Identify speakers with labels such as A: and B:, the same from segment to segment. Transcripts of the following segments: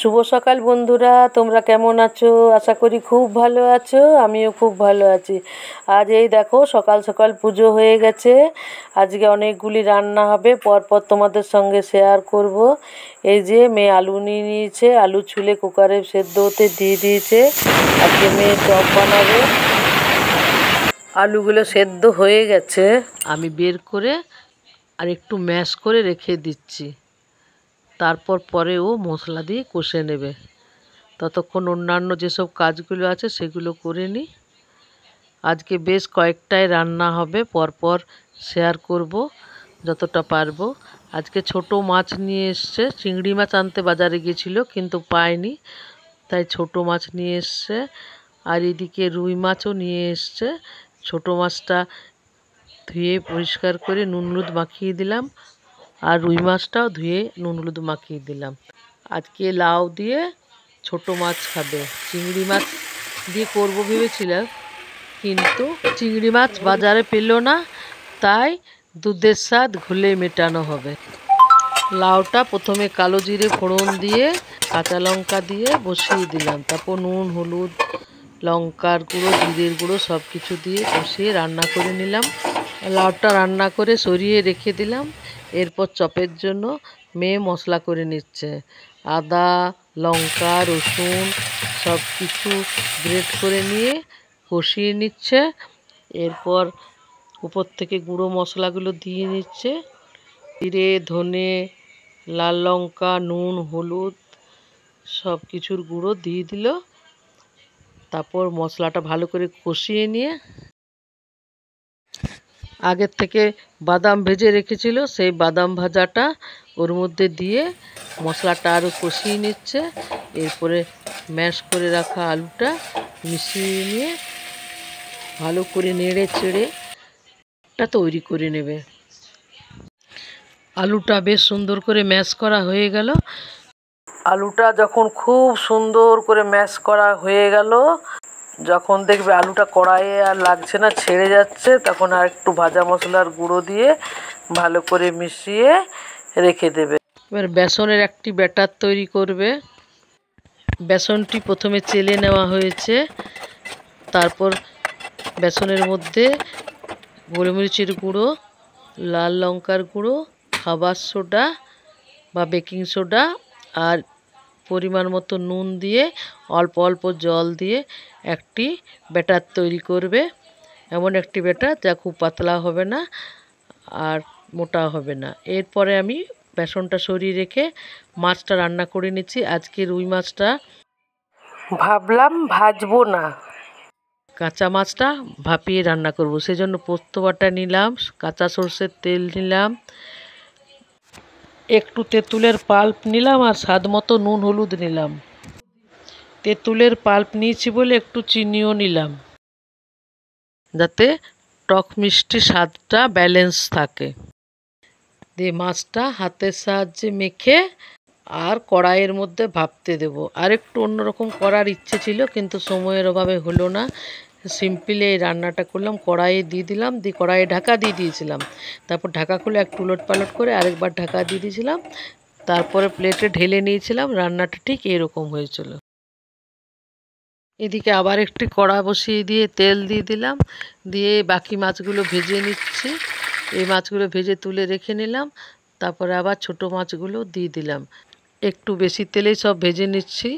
A: শুভ সকাল বন্ধুরা, তোমরা কেমন আছো? আশা করি খুব ভালো আছো। আমিও খুব ভালো আছি। আজ এই দেখো সকাল সকাল পুজো হয়ে গেছে। আজকে অনেকগুলি রান্না হবে, পরপর তোমাদের সঙ্গে শেয়ার করব। এই যে মেয়ে আলু নিয়ে নিয়েছে, আলু ছুলে কুকারে সেদ্ধ হতে দিয়ে দিয়েছে। আজকে মেয়ে চপ বানাবে। আলুগুলো সেদ্ধ হয়ে গেছে, আমি বের করে আর একটু ম্যাশ করে রেখে দিচ্ছি। তারপর পরে ও মশলা দিয়ে কষে নেবে। ততক্ষণ অন্যান্য যেসব কাজগুলো আছে সেগুলো করে নিই। আজকে বেশ কয়েকটাই রান্না হবে, পরপর শেয়ার করব যতটা পারবো। আজকে ছোট মাছ নিয়ে এসছে, চিংড়ি মাছ আনতে বাজারে গিয়েছিল কিন্তু পায়নি, তাই ছোট মাছ নিয়ে এসছে। আর এদিকে রুই মাছও নিয়ে এসছে। ছোট মাছটা ধুয়ে পরিষ্কার করে নুন হলুদ মাখিয়ে দিলাম, আর রুই মাছটাও ধুয়ে নুন হলুদ মাখিয়ে দিলাম। আজকে লাউ দিয়ে ছোট মাছ খাবে। চিংড়ি মাছ দিয়ে করবো ভেবেছিলাম, কিন্তু চিংড়ি মাছ বাজারে পেল না, তাই দুধের স্বাদ ঘোলে মেটানো হবে। লাউটা প্রথমে কালো জিরে ফোড়ন দিয়ে কাঁচা লঙ্কা দিয়ে বসিয়ে দিলাম। তারপর নুন হলুদ লঙ্কার গুঁড়ো জিরের গুঁড়ো সব কিছু দিয়ে কষিয়ে রান্না করে নিলাম। লাউটা রান্না করে সরিয়ে রেখে দিলাম। এরপর চপের জন্য মেয়ে মশলা করে নিচ্ছে। আদা লঙ্কা রসুন সব কিছু গ্রেট করে নিয়ে কষিয়ে নিচ্ছে। এরপর উপর থেকে গুঁড়ো মশলাগুলো দিয়ে নিচ্ছে। জিরে ধনে লাল লঙ্কা নুন হলুদ সব কিছুর গুঁড়ো দিয়ে দিল। তারপর মশলাটা ভালো করে কষিয়ে নিয়ে আগের থেকে বাদাম ভেজে রেখেছিল, সেই বাদাম ভাজাটা ওর মধ্যে দিয়ে মশলাটা আরও কষিয়ে নিচ্ছে। এরপরে ম্যাশ করে রাখা আলুটা মিশিয়ে নিয়ে ভালো করে নেড়ে চেড়ে তৈরি করে নেবে। আলুটা বেশ সুন্দর করে ম্যাশ করা হয়ে গেল। আলুটা যখন খুব সুন্দর করে ম্যাশ করা হয়ে গেল, যখন দেখবে আলুটা কড়াইয়ে আর লাগছে না, ছেড়ে যাচ্ছে, তখন আর একটু ভাজা মশলার গুঁড়ো দিয়ে ভালো করে মিশিয়ে রেখে দেবে। এবার বেসনের একটি ব্যাটার তৈরি করবে। বেসনটি প্রথমে চেলে নেওয়া হয়েছে, তারপর বেসনের মধ্যে গোলমরিচের গুঁড়ো লাল লঙ্কার গুঁড়ো খাবার সোডা বা বেকিং সোডা আর পরিমাণ মতো নুন দিয়ে অল্প অল্প জল দিয়ে একটি ব্যাটার তৈরি করবে। এমন একটি ব্যাটার যা খুব পাতলা হবে না আর মোটা হবে না। এরপরে আমি বেসনটা সরিয়ে রেখে মাছটা রান্না করে নিচ্ছি। আজকে রুই মাছটা ভাবলাম ভাজবো না, কাঁচা মাছটা ভাপিয়ে রান্না করব। সেজন্য পোস্ত বাটা নিলাম, কাঁচা সর্ষের তেল নিলাম, একটু তেঁতুলের পাল্প নিলাম আর স্বাদ মতো নুন হলুদ নিলাম। তেঁতুলের পাল্প নিয়েছি বলে একটু চিনিও নিলাম, যাতে টক মিষ্টি স্বাদটা ব্যালেন্স থাকে। দিয়ে মাছটা হাতের সাহায্যে মেখে আর কড়াইয়ের মধ্যে ভাপতে দেব। আর একটু অন্যরকম করার ইচ্ছে ছিল, কিন্তু সময়ের অভাবে হলো না। সিম্পলি এই রান্নাটা করলাম। কড়াইয়ে দিয়ে দিলাম, দিয়ে কড়াইয়ে ঢাকা দিয়ে দিয়েছিলাম। তারপর ঢাকা খুলে একটু উলট পালট করে আরেকবার ঢাকা দিয়ে দিয়েছিলাম। তারপরে প্লেটে ঢেলে নিয়েছিলাম। রান্নাটা ঠিক এরকম হয়েছিল। এদিকে আবার একটি কড়া বসিয়ে দিয়ে তেল দিয়ে দিলাম, দিয়ে বাকি মাছগুলো ভেজে নিচ্ছি। এই মাছগুলো ভেজে তুলে রেখে নিলাম। তারপরে আবার ছোট মাছগুলো দিয়ে দিলাম। একটু বেশি তেলেই সব ভেজে নিচ্ছি,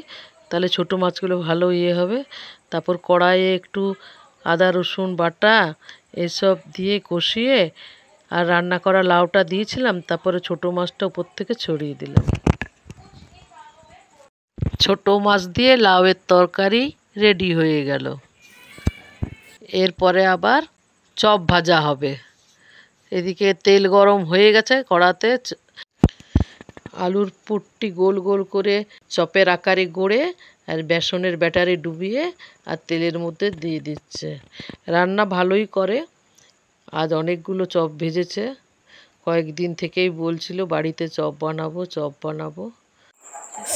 A: তাহলে ছোট মাছগুলো ভালো হবে। তারপর কড়াইয়ে একটু আদা রসুন বাটা এসব দিয়ে কষিয়ে আর রান্না করা লাউটা দিয়েছিলাম। তারপরে ছোট মাছটা উপর থেকে ছড়িয়ে দিলাম। ছোট মাছ দিয়ে লাউয়ের তরকারি রেডি হয়ে গেল। এরপরে আবার চপ ভাজা হবে। এদিকে তেল গরম হয়ে গেছে কড়াতে। আলুর পুরটি গোল গোল করে চপের আকারে গড়ে আর বেসনের ব্যাটারে ডুবিয়ে আর তেলের মধ্যে দিয়ে দিচ্ছে। রান্না ভালোই করে। আজ অনেকগুলো চপ ভেজেছে। কয়েকদিন থেকেই বলছিল বাড়িতে চপ বানাবো চপ বানাবো।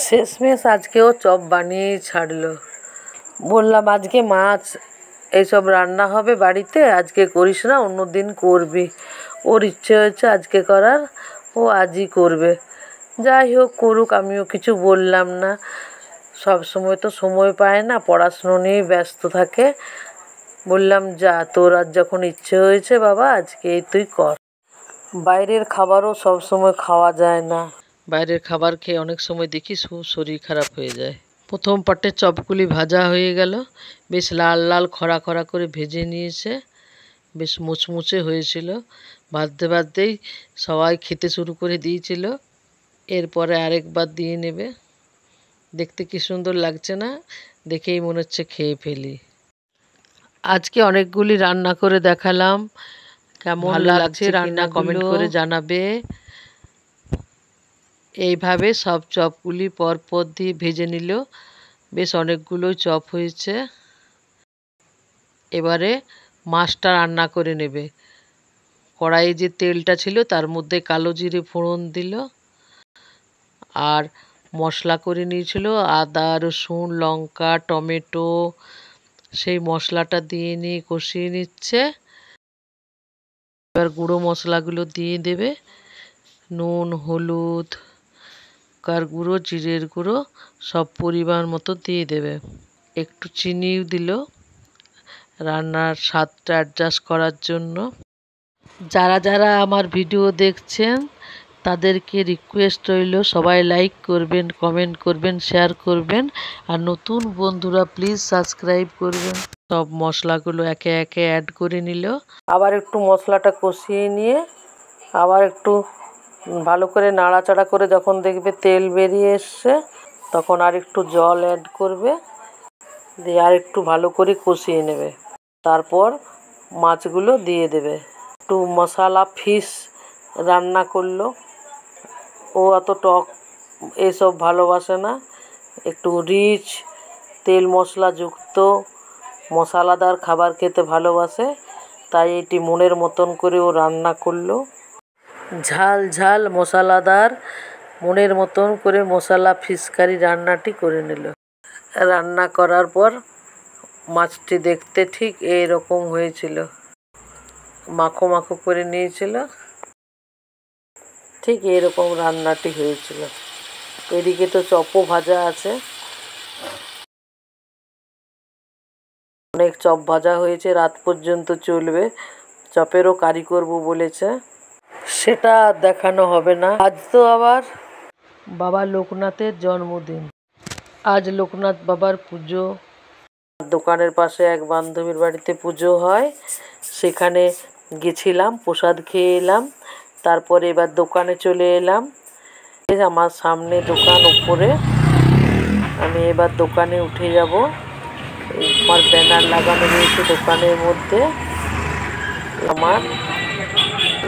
A: শেষমেশ আজকেও চপ বানিয়েই ছাড়লো। বললাম আজকে মাছ এইসব রান্না হবে বাড়িতে, আজকে করিস না, অন্য দিন করবি। ওর ইচ্ছে হয়েছে আজকে করার, ও আজই করবে। যাই হোক করুক, আমিও কিছু বললাম না। সব সময় তো সময় পায় না, পড়াশুনো নিয়েই ব্যস্ত থাকে। বললাম যা, তোর আজ যখন ইচ্ছে হয়েছে বাবা আজকেই তুই কর। বাইরের খাবারও সব সময় খাওয়া যায় না, বাইরের খাবার খেয়ে অনেক সময় দেখি শরীর খারাপ হয়ে যায়। প্রথম পাটের চপগুলি ভাজা হয়ে গেল, বেশ লাল লাল খরা খরা করে ভেজে নিয়েছে, বেশ মুচমুচে হয়েছিল। ভাজতে ভাজতেই সবাই খেতে শুরু করে দিয়েছিল। এরপরে আরেকবার দিয়ে নেবে। দেখতে কি সুন্দর লাগছে না? দেখেই মনে হচ্ছে খেয়ে ফেলি। আজকে অনেকগুলি রান্না করে দেখালাম, কেমন লাগছে রান্না কমেন্ট করে জানাবে। এইভাবে সব চপগুলি পরপর দিয়ে ভেজে নিল, বেশ অনেকগুলোই চপ হয়েছে। এবারে মাছটা রান্না করে নেবে। কড়াইয়ে যে তেলটা ছিল তার মধ্যে কালো জিরে ফোড়ন দিল, আর মশলা করে নিয়েছিল আদা রসুন লঙ্কা টমেটো, সেই মশলাটা দিয়ে নিয়ে কষিয়ে নিচ্ছে। এবার গুঁড়ো মশলাগুলো দিয়ে দেবে, নুন হলুদ লঙ্কার গুঁড়ো জিরের গুঁড়ো সব পরিমাণ মতো দিয়ে দেবে। একটু চিনিও দিল রান্নার স্বাদটা অ্যাডজাস্ট করার জন্য। যারা যারা আমার ভিডিও দেখছেন তাদেরকে রিকোয়েস্ট রইল সবাই লাইক করবেন, কমেন্ট করবেন, শেয়ার করবেন, আর নতুন বন্ধুরা প্লিজ সাবস্ক্রাইব করবেন। সব মশলাগুলো একে একে অ্যাড করে নিল। আবার একটু মশলাটা কষিয়ে নিয়ে আবার একটু ভালো করে নাড়াচাড়া করে যখন দেখবে তেল বেরিয়ে এসছে তখন আর একটু জল অ্যাড করবে, দিয়ে আর একটু ভালো করে কষিয়ে নেবে। তারপর মাছগুলো দিয়ে দেবে। একটু মশলা ফিশ রান্না করলো, ও অত টক এসব ভালোবাসে না, একটু রিচ তেল মশলা যুক্ত মশলাদার খাবার খেতে ভালোবাসে, তাই এটি মনের মতন করে ও রান্না করলো। ঝাল ঝাল মশলাদার মনের মতন করে মশলা ফিশ কারি রান্নাটি করে নিল। রান্না করার পর মাছটি দেখতে ঠিক এইরকম হয়েছিল, মাখো মাখো করে নিয়েছিল, ঠিক এরকম রান্নাটি হয়েছিল। এদিকে তো চপও ভাজা আছে, অনেক চপ ভাজা হয়েছে, রাত পর্যন্ত চলবে। চপেরও কারি করব বলেছে, সেটা দেখানো হবে না। আজ তো আবার বাবা লোকনাথের জন্মদিন, আজ লোকনাথ বাবার পুজো। দোকানের পাশে এক বান্ধবীর বাড়িতে পুজো হয়, সেখানে গেছিলাম, প্রসাদ খেয়ে এলাম। তারপরে এবার দোকানে চলে এলাম। আমার সামনে দোকান উপরে, আমি এবার দোকানে উঠে যাব। আমার ব্যানার লাগানো রয়েছে দোকানের মধ্যে আমার,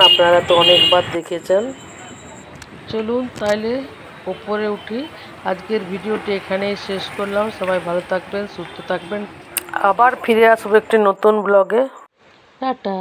A: আপনারা তো অনেকবার দেখেছেন। চলুন তাহলে উপরে উঠি। আজকের ভিডিওটি এখানেই শেষ করলাম। সবাই ভালো থাকবেন, সুস্থ থাকবেন। আবার ফিরে আসবো একটি নতুন ব্লগে। টাটা।